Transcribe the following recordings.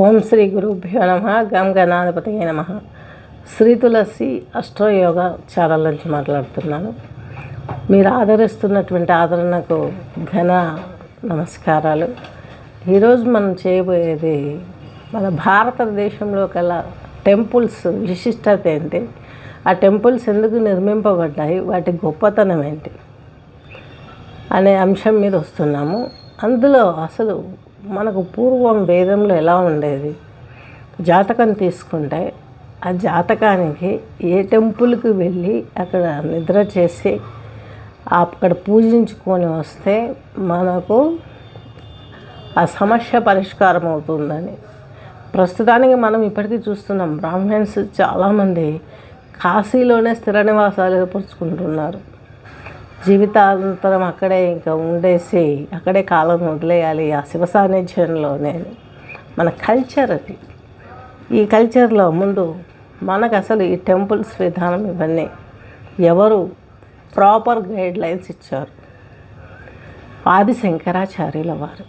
ఓం శ్రీ గురుభ్యో నమ. గం గణాధిపతయే నమ. శ్రీ తులసి అష్టయోగ ఛానల్ నుంచి మాట్లాడుతున్నాను. మీరు ఆదరిస్తున్నటువంటి ఆదరణకు ఘన నమస్కారాలు. ఈరోజు మనం చేయబోయేది మన భారతదేశంలో కల టెంపుల్స్ విశిష్టత ఏంటి, ఆ టెంపుల్స్ ఎందుకు నిర్మింపబడ్డాయి, వాటి గొప్పతనం ఏంటి అనే అంశం మీద వస్తున్నాము. అందులో అసలు మనకు పూర్వం వేదంలో ఎలా ఉండేది, జాతకం తీసుకుంటే ఆ జాతకానికి ఏ టెంపుల్కి వెళ్ళి అక్కడ నిద్ర చేసి అక్కడ పూజించుకొని వస్తే మనకు ఆ సమస్య పరిష్కారం అవుతుందని. ప్రస్తుతానికి మనం ఇప్పటికీ చూస్తున్నాం, బ్రాహ్మణ్స్ చాలామంది కాశీలోనే స్థిర నివాసాలు ఏర్పరచుకుంటున్నారు. జీవితాంతరం అక్కడే ఇంకా ఉండేసి అక్కడే కాలం వదిలేయాలి ఆ శివ సాన్నిధ్యంలోనే. మన కల్చర్ అది. ఈ కల్చర్లో ముందు మనకు అసలు ఈ టెంపుల్స్ విధానం ఇవన్నీ ఎవరు ప్రాపర్ గైడ్ లైన్స్ ఇచ్చారు? ఆది శంకరాచార్యుల వారు.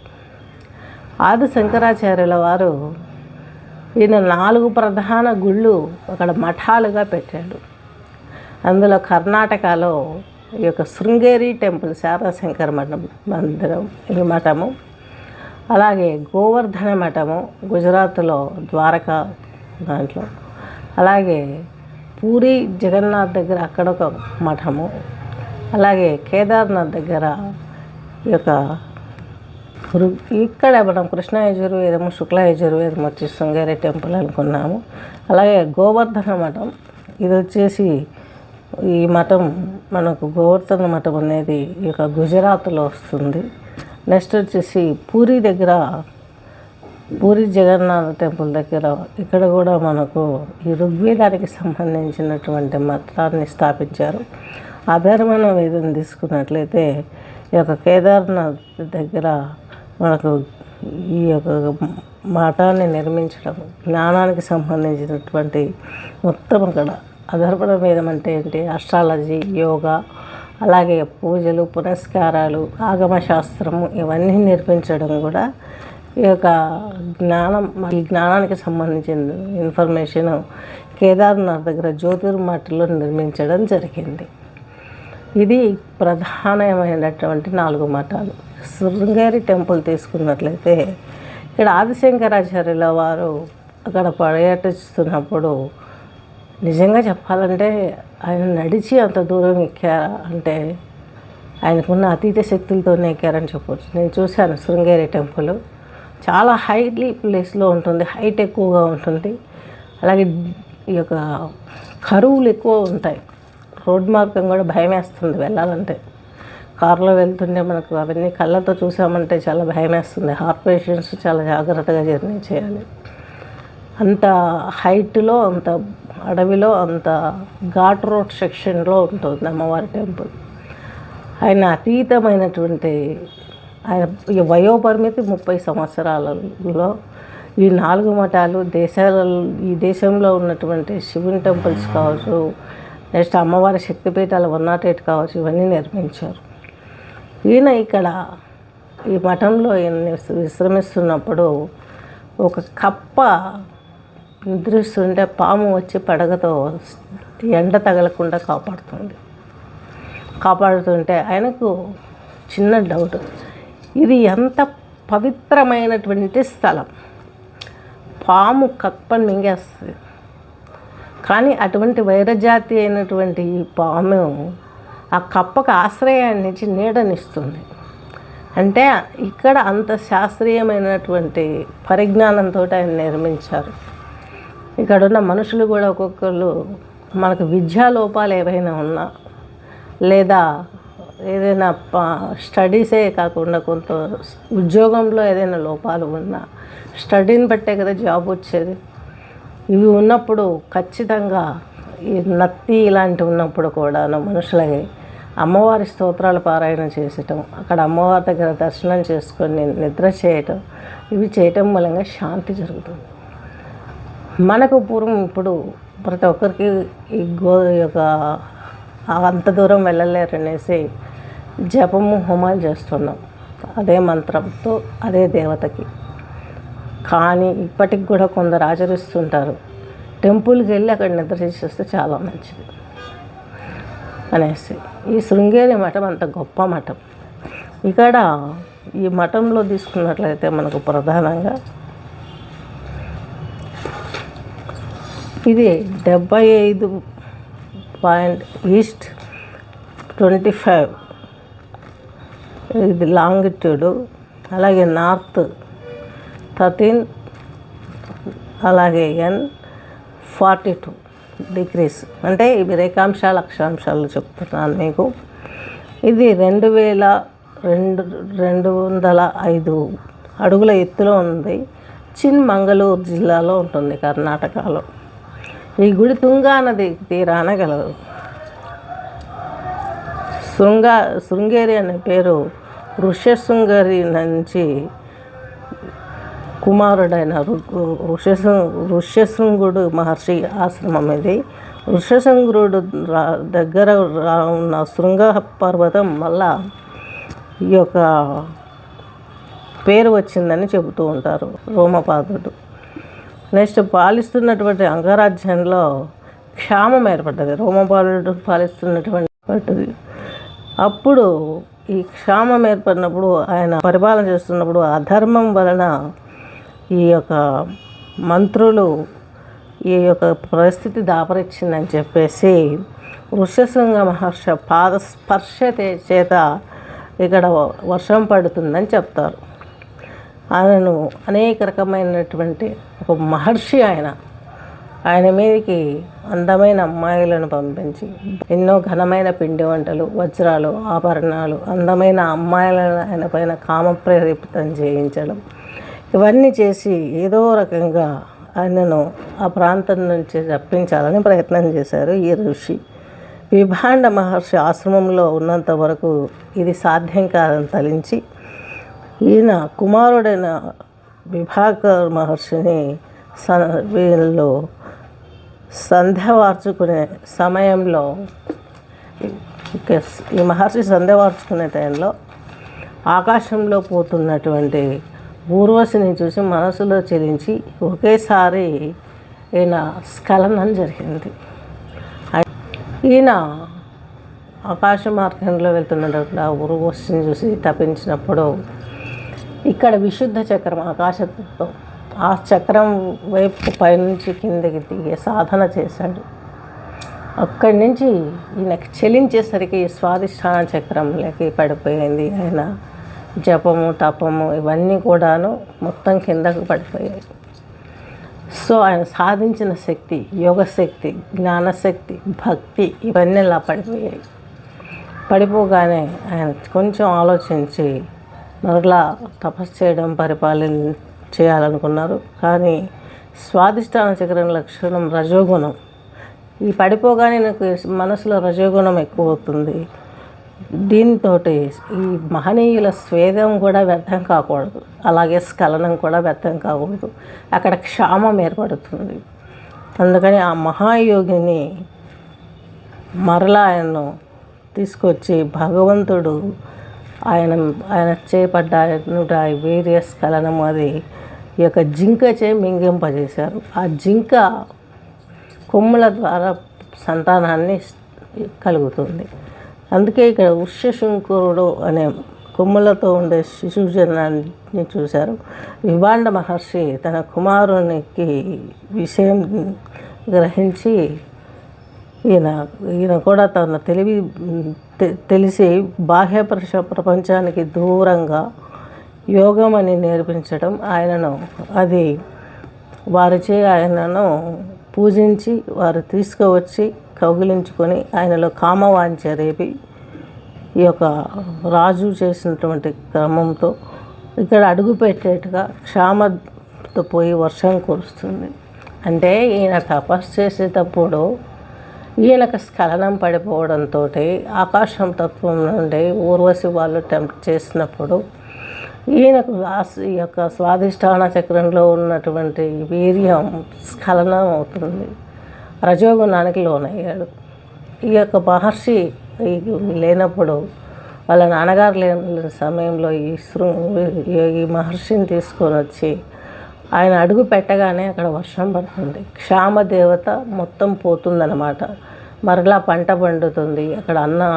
ఆది శంకరాచార్యుల వారు ఈయన 4 ప్రధాన గుళ్ళు అక్కడ మఠాలుగా పెట్టాడు. అందులో కర్ణాటకలో ఈ యొక్క శృంగేరి టెంపుల్, శారదాశంకర మందిరం, ఈ మఠము, అలాగే గోవర్ధన మఠము గుజరాత్లో ద్వారకా దాంట్లో, అలాగే పూరి జగన్నాథ్ దగ్గర అక్కడ ఒక మఠము, అలాగే కేదార్నాథ్ దగ్గర ఈ యొక్క ఇక్కడ మనం కృష్ణ యజుర్వేదము, శుక్ల యజుర్వేదం వచ్చి శృంగేరి టెంపుల్ అనుకున్నాము. అలాగే గోవర్ధన మఠం, ఇది వచ్చేసి ఈ మఠం మనకు గోవర్ధన మఠం అనేది ఈ యొక్క గుజరాత్లో వస్తుంది. నెక్స్ట్ వచ్చేసి పూరి దగ్గర పూరి జగన్నాథ్ టెంపుల్ దగ్గర ఇక్కడ కూడా మనకు ఈ ఋగ్వేదానికి సంబంధించినటువంటి మఠాన్ని స్థాపించారు. అధర్వణ వేదం తీసుకున్నట్లయితే ఈ యొక్క కేదార్నాథ్ దగ్గర మనకు ఈ యొక్క మఠాన్ని నిర్మించడం, జ్ఞానానికి సంబంధించినటువంటి మొత్తం అక్కడ అధర్వణ వేదం అంటే ఏంటి, అస్ట్రాలజీ, యోగా, అలాగే పూజలు, పునస్కారాలు, ఆగమశాస్త్రము ఇవన్నీ నేర్పించడం కూడా ఈ యొక్క ఈ జ్ఞానానికి సంబంధించిన ఇన్ఫర్మేషన్ కేదార్నాథ్ దగ్గర జ్యోతిర్మఠలో నిర్మించడం జరిగింది. ఇది ప్రధానమైనటువంటి 4 మఠాలు. శృంగేరి టెంపుల్ తీసుకున్నట్లయితే ఇక్కడ ఆదిశంకరాచార్యుల వారు అక్కడ పర్యటిస్తున్నప్పుడు నిజంగా చెప్పాలంటే ఆయన నడిచి అంత దూరం ఎక్కారా అంటే ఆయనకున్న అతీత శక్తులతోనే ఎక్కారని చెప్పవచ్చు. నేను చూశాను శృంగేరి టెంపుల్. చాలా హైలీ ప్లేస్లో ఉంటుంది, హైట్ ఎక్కువగా ఉంటుంది. అలాగే ఈ యొక్క కరువులు ఎక్కువ ఉంటాయి. రోడ్ మార్గం కూడా భయం వేస్తుంది వెళ్ళాలంటే. కారులో వెళ్తుంటే మనకు అవన్నీ కళ్ళతో చూసామంటే చాలా భయం వేస్తుంది. హార్ట్ పేషెంట్స్ చాలా జాగ్రత్తగా జర్నీ చేయాలి. అంత హైట్లో, అంత అడవిలో, అంత ఘాట్ రోడ్ సెక్షన్లో ఉంటుంది అమ్మవారి టెంపుల్. ఆయన అతీతమైనటువంటి ఆయన వయోపరిమితి 30 సంవత్సరాలలో ఈ 4 మఠాలు ఈ దేశంలో ఉన్నటువంటి శివుని టెంపుల్స్ కావచ్చు, నెక్స్ట్ అమ్మవారి శక్తిపీఠాలు 108 కావచ్చు, ఇవన్నీ నిర్మించారు. ఈయన ఇక్కడ ఈ మఠంలో విశ్రమిస్తున్నప్పుడు ఒక కప్ప నిద్రిస్తుంటే పాము వచ్చి పడగతో ఎండ తగలకుండా కాపాడుతుంటే ఆయనకు చిన్న డౌట్, ఇది ఎంత పవిత్రమైనటువంటి స్థలం, పాము కప్పని మింగేస్తుంది, కానీ అటువంటి వైరజాతి అయినటువంటి ఈ పాము ఆ కప్పకు ఆశ్రయాన్ని ఇచ్చి నీడనిస్తుంది. అంటే ఇక్కడ అంత శాస్త్రీయమైనటువంటి పరిజ్ఞానంతో ఆయన నిర్మించారు. ఇక్కడ ఉన్న మనుషులు కూడా ఒక్కొక్కరు మనకు విద్యా లోపాలు ఏవైనా ఉన్నా, లేదా ఏదైనా స్టడీసే కాకుండా కొంత ఉద్యోగంలో ఏదైనా లోపాలు ఉన్నా, స్టడీని బట్టే కదా జాబ్ వచ్చేది. ఇవి ఉన్నప్పుడు ఖచ్చితంగా ఈ నత్తి ఇలాంటివి ఉన్నప్పుడు కూడా మనుషులకి అమ్మవారి స్తోత్రాలు పారాయణ చేసటం, అక్కడ అమ్మవారి దగ్గర దర్శనం చేసుకొని నిద్ర చేయటం, ఇవి చేయటం మూలంగా శాంతి జరుగుతుంది. మనకు పూర్వం ఇప్పుడు ప్రతి ఒక్కరికి ఈ యొక్క అంత దూరం వెళ్ళలేరనేసి జపము, హోమాలు చేస్తున్నాం అదే మంత్రంతో, అదే దేవతకి. కానీ ఇప్పటికి కూడా కొందరు ఆచరిస్తుంటారు. టెంపుల్కి వెళ్ళి అక్కడ నిద్ర చేసి వస్తే చాలా మంచిది అనేసి. ఈ శృంగేరి మఠం అంత గొప్ప మఠం. ఇక్కడ ఈ మఠంలో తీసుకున్నట్లయితే మనకు ప్రధానంగా ఇది 75 పాయింట్ ఈస్ట్ 25 ఇది లాంగిట్యూడు, అలాగే నార్త్ 13, అలాగే N 42 డిగ్రీస్. అంటే ఇవి రేఖాంశాలు అక్షాంశాలు చెప్తున్నాను మీకు. ఇది 2205 అడుగుల ఎత్తులో ఉంది. చిన్మంగళూరు జిల్లాలో ఉంటుంది, కర్ణాటకలో. ఈ గుడి తుంగా నది తీరాన గలదు. శృంగేరి అనే పేరు ఋష్యశృంగరి నుంచి కుమారుడైన ఋష్యశృంగుడు మహర్షి ఆశ్రమం ఇది. ఋష్యశృంగుడు దగ్గర ఉన్న శృంగ పర్వతం వల్ల ఈ యొక్క పేరు వచ్చిందని చెబుతూ ఉంటారు రోమపాదుడు. నెక్స్ట్ పాలిస్తున్నటువంటి అంగరాజ్యంలో క్షామం ఏర్పడ్డది. రోమపాదుడు పాలిస్తున్నటువంటి అప్పుడు ఈ క్షామం ఏర్పడినప్పుడు, ఆయన పరిపాలన చేస్తున్నప్పుడు అధర్మం వలన ఈ యొక్క మంత్రులు ఈ యొక్క పరిస్థితి దాపరిచ్చిందని చెప్పేసి ఋష్యశృంగ మహర్షి పాదస్పర్శ చేత ఇక్కడ వర్షం పడుతుందని చెప్తారు. ఆయనను అనేక రకమైనటువంటి ఒక మహర్షి ఆయన మీదకి అందమైన అమ్మాయిలను పంపించి ఎన్నో ఘనమైన పిండి వంటలు, వజ్రాలు, ఆభరణాలు, అందమైన అమ్మాయిలను ఆయన పైన కామప్రేరేపితం చేయించడం, ఇవన్నీ చేసి ఏదో రకంగా ఆయనను ఆ ప్రాంతం నుంచి రప్పించాలని ప్రయత్నం చేశారు ఈ ఋషి. విభాండ మహర్షి ఆశ్రమంలో ఉన్నంత వరకు ఇది సాధ్యం కాదని తలించి ఈయన కుమారుడైన విభాకర్ మహర్షిని వీళ్ళు సంధ్యవార్చుకునే సమయంలో, ఈ మహర్షి సంధ్యవార్చుకునే టైంలో ఆకాశంలో పోతున్నటువంటి ఊర్వశిని చూసి మనసులో చెలించి ఒకేసారి ఈయన స్ఖలనం జరిగింది. ఈయన ఆకాశ మార్గంలో వెళ్తున్నటువంటి ఆ ఊర్వశిని చూసి తప్పించినప్పుడు ఇక్కడ విశుద్ధ చక్రం ఆకాశంతో ఆ చక్రం వైపు పైనుంచి కిందకి దిగే సాధన చేశాడు. అక్కడి నుంచి ఈయనకి చెలించేసరికి స్వాధిష్టాన చక్రంలోకి పడిపోయింది. ఆయన జపము, తపము ఇవన్నీ కూడాను మొత్తం కిందకు పడిపోయాయి. సో ఆయన సాధించిన శక్తి, యోగశక్తి, జ్ఞానశక్తి, భక్తి ఇవన్నీ ఇలా పడిపోయాయి. పడిపోగానే ఆయన కొంచెం ఆలోచించి మరలా తపస్సు చేయడం, పరిపాలన చేయాలనుకున్నారు. కానీ స్వాధిష్టాన చక్రం లక్షణం రజోగుణం. ఈ పడిపోగానే నాకు మనసులో రజోగుణం ఎక్కువ అవుతుంది. దీంతో ఈ మహనీయుల స్వేదం కూడా వ్యర్థం కాకూడదు, అలాగే స్ఖలనం కూడా వ్యర్థం కాకూడదు, అక్కడ క్షామం ఏర్పడుతుంది. అందుకని ఆ మహాయోగిని మరలా ఆయన్ను తీసుకొచ్చి భగవంతుడు ఆయన చేపడ్డ వీర్య స్ఖలనం అది ఈ యొక్క జింకచే మింగింపజేశారు. ఆ జింక కొమ్ముల ద్వారా సంతానాన్ని కలుగుతుంది. అందుకే ఇక్కడ ఋష్యశృంగుడు అనే కొమ్ములతో ఉండే శిశుజనాన్ని చూశారు. విభాండ మహర్షి తన కుమారునికి విషయం గ్రహించి ఈయన కూడా తన తెలిసి బాహ్య ప్రపంచానికి దూరంగా యోగం అని నేర్పించడం, ఆయనను అది వారిచే ఆయనను పూజించి వారు తీసుకువచ్చి కౌగిలించుకొని ఆయనలో కామవాంఛ రేపి ఈ యొక్క రాజు చేసినటువంటి క్రమంతో ఇక్కడ అడుగుపెట్టేట్టుగా క్షామతో పోయి వర్షం కురుస్తుంది. అంటే ఈయన తపస్సు చేసేటప్పుడు ఈయనకు స్ఖలనం పడిపోవడంతో ఆకాశం తత్వం నుండి ఊర్వశి వాళ్ళు టెంప్ట్ చేసినప్పుడు ఈయనకు ఈ యొక్క స్వాధిష్టాన చక్రంలో ఉన్నటువంటి వీర్యం స్ఖలనం అవుతుంది, రజోగుణానికి లోనయ్యాడు. ఈ యొక్క మహర్షి లేనప్పుడు, వాళ్ళ నాన్నగారు లేని సమయంలో ఈ మహర్షిని తీసుకొని వచ్చి ఆయన అడుగు పెట్టగానే అక్కడ వర్షం పడుతుంది, క్షామ దేవత మొత్తం పోతుందన్నమాట. మరలా పంట పండుతుంది, అక్కడ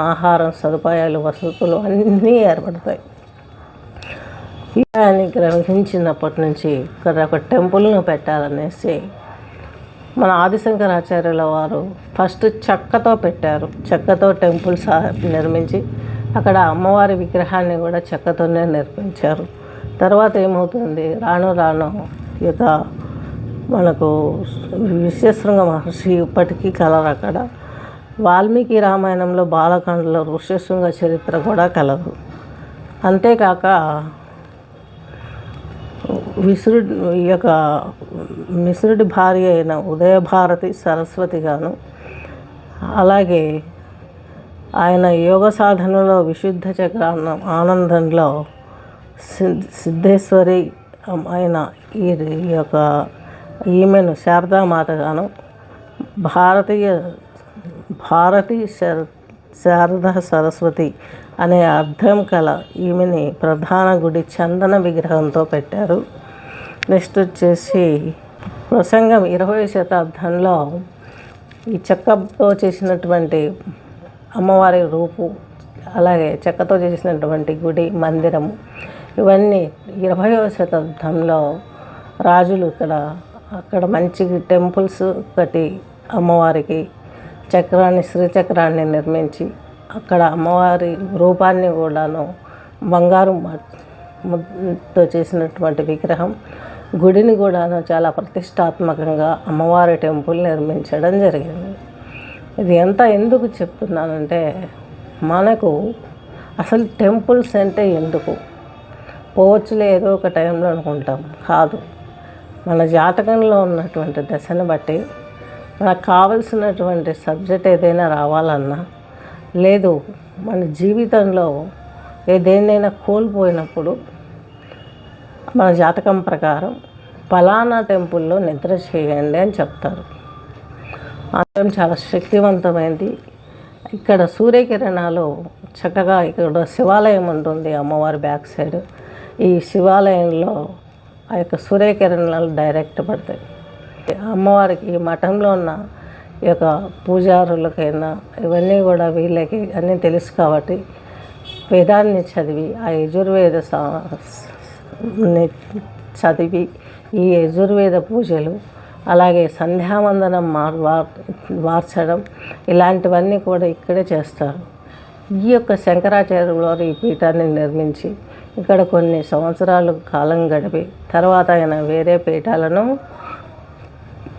ఆహారం సదుపాయాలు వసతులు అన్నీ ఏర్పడతాయి. అని గ్రహించినప్పటి నుంచి ఇక్కడ ఒక టెంపుల్ను పెట్టాలనేసి మన ఆదిశంకరాచార్యుల వారు ఫస్ట్ చెక్కతో పెట్టారు. చెక్కతో టెంపుల్స్ నిర్మించి అక్కడ అమ్మవారి విగ్రహాన్ని కూడా చెక్కతోనే నిర్మించారు. తర్వాత ఏమవుతుంది, రాను రాను ఇక మనకు విశ్వశృంగ మహర్షి ఇప్పటికీ కలరు అక్కడ. వాల్మీకి రామాయణంలో బాలకాండలో ఋష్యశృంగ చరిత్ర కూడా కలదు. అంతేకాక ఈ యొక్క మిశ్రుడి భార్య అయిన ఉదయభారతి సరస్వతి గాను, అలాగే ఆయన యోగ సాధనలో విశుద్ధ చక్ర ఆనందంలో సిద్ధేశ్వరి అయిన ఈ యొక్క ఈమెను శారదామాత గాను, శారద సరస్వతి అనే అర్థం కల ఈమెని ప్రధాన గుడి చందన విగ్రహంతో పెట్టారు. నెక్స్ట్ వచ్చేసి ప్రసంగం 20వ శతాబ్దంలో ఈ చెక్కతో చేసినటువంటి అమ్మవారి రూపు, అలాగే చెక్కతో చేసినటువంటి గుడి మందిరము, ఇవన్నీ 20వ శతాబ్దంలో రాజులు అక్కడ మంచి టెంపుల్స్ కట్టి అమ్మవారికి శ్రీచక్రాన్ని నిర్మించి అక్కడ అమ్మవారి రూపాన్ని కూడాను బంగారు తో చేసినటువంటి విగ్రహం, గుడిని కూడాను చాలా ప్రతిష్టాత్మకంగా అమ్మవారి టెంపుల్ నిర్మించడం జరిగింది. ఇది ఎందుకు చెప్తున్నానంటే, మనకు అసలు టెంపుల్స్ అంటే ఎందుకు పోవచ్చులే ఏదో ఒక టైంలో అనుకుంటాం. కాదు, మన జాతకంలో ఉన్నటువంటి దశను బట్టి మనకు కావలసినటువంటి సబ్జెక్ట్ ఏదైనా రావాలన్నా, లేదు మన జీవితంలో ఏదేనైనా కోల్పోయినప్పుడు మన జాతకం ప్రకారం ఫలానా టెంపుల్లో నిద్ర చేయండి అని చెప్తారు. అంతం చాలా శక్తివంతమైంది. ఇక్కడ సూర్యకిరణాలు చక్కగా, ఇక్కడ శివాలయం ఉంటుంది అమ్మవారి బ్యాక్ సైడ్. ఈ శివాలయంలో ఆ యొక్క సూర్యకిరణాలు డైరెక్ట్ పడతాయి. అమ్మవారికి ఈ మఠంలో ఉన్న ఈ యొక్క పూజారులకైనా ఇవన్నీ కూడా వీళ్ళకి అన్నీ తెలుసు కాబట్టి వేదాన్ని చదివి ఆ యజుర్వేద చదివి ఈ యజుర్వేద పూజలు, అలాగే సంధ్యావందనం మార్చడం, ఇలాంటివన్నీ కూడా ఇక్కడే చేస్తారు. ఈ యొక్క శంకరాచార్యుల వారు ఈ పీఠాన్ని నిర్మించి ఇక్కడ కొన్ని సంవత్సరాలు కాలం గడిపి తర్వాత ఆయన వేరే పీఠాలను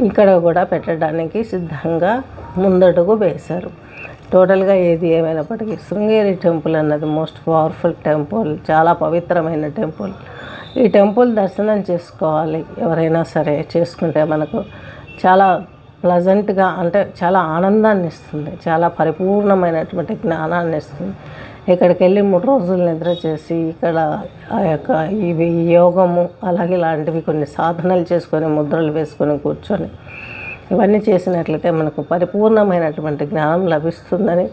ఇక్కడ కూడా పెట్టడానికి సిద్ధంగా ముందడుగు వేశారు. టోటల్గా ఏది ఏమైనప్పటికీ శృంగేరి టెంపుల్ అన్నది మోస్ట్ పవర్ఫుల్ టెంపుల్, చాలా పవిత్రమైన టెంపుల్. ఈ టెంపుల్ దర్శనం చేసుకోవాలి ఎవరైనా సరే, చేసుకుంటే మనకు చాలా ప్లజెంట్గా, అంటే చాలా ఆనందాన్ని ఇస్తుంది, చాలా పరిపూర్ణమైనటువంటి జ్ఞానాన్ని ఇస్తుంది. ఇక్కడికి వెళ్ళి 3 రోజులు నిద్ర చేసి ఇక్కడ ఆ యొక్క ఇవి యోగము అలాగే ఇలాంటివి కొన్ని సాధనలు చేసుకొని ముద్రలు వేసుకొని కూర్చొని ఇవన్నీ చేసినట్లయితే మనకు పరిపూర్ణమైనటువంటి జ్ఞానం లభిస్తుందని,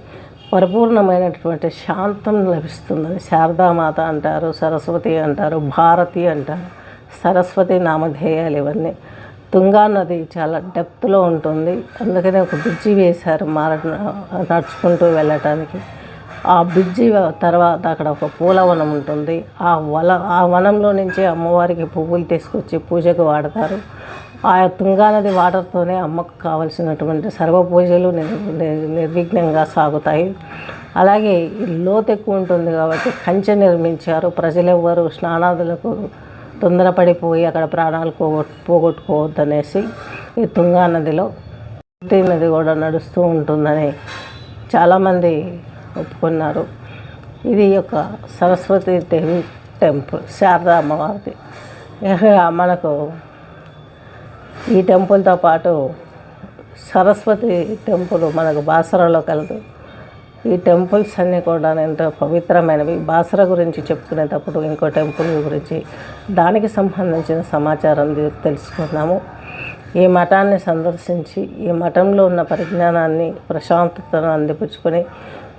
పరిపూర్ణమైనటువంటి శాంతం లభిస్తుందని శారదామాత అంటారు, సరస్వతి అంటారు, భారతి అంటారు. సరస్వతి నామధేయాలు ఇవన్నీ. తుంగా నది చాలా డెప్త్లో ఉంటుంది, అందుకనే ఒక బ్రిడ్జి వేశారు నడుచుకుంటూ వెళ్ళటానికి. ఆ బ్రిడ్జి తర్వాత అక్కడ ఒక పూలవనం ఉంటుంది. ఆ వనంలో నుంచి అమ్మవారికి పువ్వులు తీసుకొచ్చి పూజకు వాడతారు. ఆ తుంగానది వాటర్తోనే అమ్మకు కావలసినటువంటి సర్వ పూజలు నిర్విఘ్నంగా సాగుతాయి. అలాగే లోతు ఎక్కువ ఉంటుంది కాబట్టి కంచె నిర్మించారు. ప్రజలెవ్వరూ స్నానాదులకు తొందరపడిపోయి అక్కడ ప్రాణాలు పోగొట్టుకోవద్దనేసి ఈ తుంగానదిలో నది కూడా నడుస్తూ ఉంటుందని చాలామంది ఒప్పుకున్నారు. ఇది యొక్క సరస్వతి దేవి టెంపుల్, శారదా అమ్మవారిది. మనకు ఈ టెంపుల్తో పాటు సరస్వతి టెంపుల్ మనకు బాసరలో కలదు. ఈ టెంపుల్స్ అన్నీ కూడా ఎంతో పవిత్రమైనవి. బాసర గురించి చెప్పుకునేటప్పుడు ఇంకో టెంపుల్ గురించి దానికి సంబంధించిన సమాచారం తెలుసుకున్నాము. ఈ మఠాన్ని సందర్శించి ఈ మఠంలో ఉన్న పరిజ్ఞానాన్ని, ప్రశాంతతను అందిపుచ్చుకొని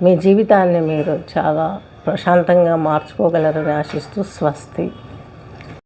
మీ జీవితాన్ని మీరు చాలా ప్రశాంతంగా మార్చుకోగలరని ఆశిస్తూ స్వస్తి.